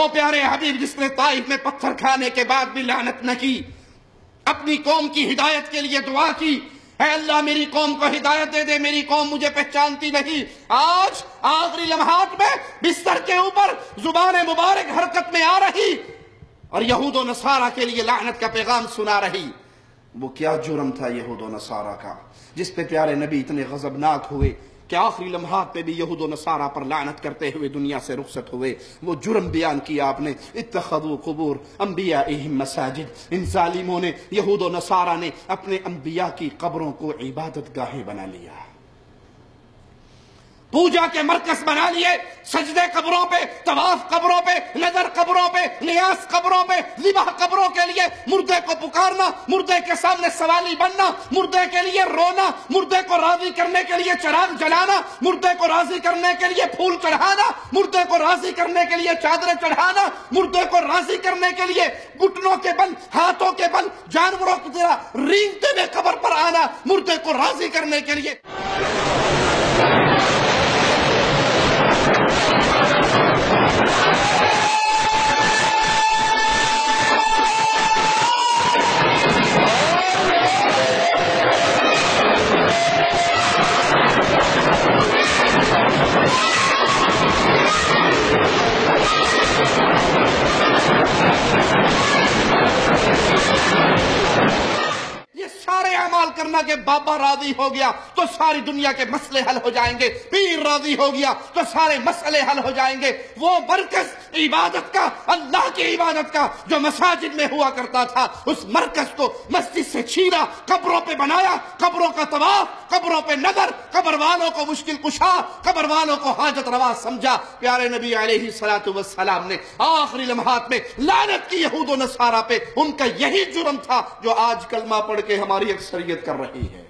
وہ پیارے حبیب جس نے طائف میں پتھر کھانے کے بعد بھی لعنت نہ کی، اپنی قوم کی ہدایت کے لیے دعا کی، اے اللہ میری قوم کو ہدایت دے دے، میری قوم مجھے پہچانتی نہیں۔ آج آخری لمحات میں بستر کے اوپر زبان مبارک حرکت میں آ رہی اور یہود و نصارہ کے لیے لعنت کا پیغام سنا رہی۔ وہ کیا جرم تھا یہود و نصارہ کا جس پہ پیارے نبی اتنے غضبناک ہوئے کہ آخری لمحات پہ بھی یہود و نصارہ پر لعنت کرتے ہوئے دنیا سے رخصت ہوئے۔ وہ جرم بیان کیا آپ نے، اتخذوا قبور انبیائہم مساجد، ان ظالموں نے، یہود و نصارہ نے اپنے انبیاء کی قبروں کو عبادت گاہیں بنا لیا، پوجا کے مرکز بنا لیے، سجدے قبروں پہ، طواف قبروں پہ، نظر قبروں پہ، نیاز قبروں پہ، ذبح قبروں کے لیے، مردے کو پکارنا، مردے کے سامنے سوالی بننا، مردے کے لیے رونا، مردے کو راضی کرنے کے لیے چراغ جلانا، مردے کو راضی کرنے کے لیے پھول چڑھانا، مردے کو راضی کرنے کے لیے چادریں چڑھانا، مردے کو راضی کرنے کے لیے گھٹنوں کے بل، ہاتھوں کے بل، جانوروں کی طرح رینگتے ہوئے قبر پر آنا، مردے کو راضی کرنے کے لیے۔ یہ سارے اعمال کرنا کہ بابا راضی ہو گیا تو ساری دنیا کے مسئلے حل ہو جائیں گے، پیر راضی ہو گیا تو سارے مسئلے حل ہو جائیں گے۔ وہ مرکز عبادت کا، اللہ کی عبادت کا جو مساجد میں ہوا کرتا تھا، اس مرکز کو مسجد سے چھینا، قبروں پہ بنایا، قبروں کا طواف، قبروں پہ نظر، قبر والوں کو مشکل کشا، قبر والوں کو حاجت روا سمجھا۔ پیارے نبی علیہ السلام نے آخری لمحات میں لعنت کی یہود و نصارہ پہ، ان کا یہی جرم تھا جو آج کلمہ پڑھ کے ہماری اکثریت کر رہی ہے۔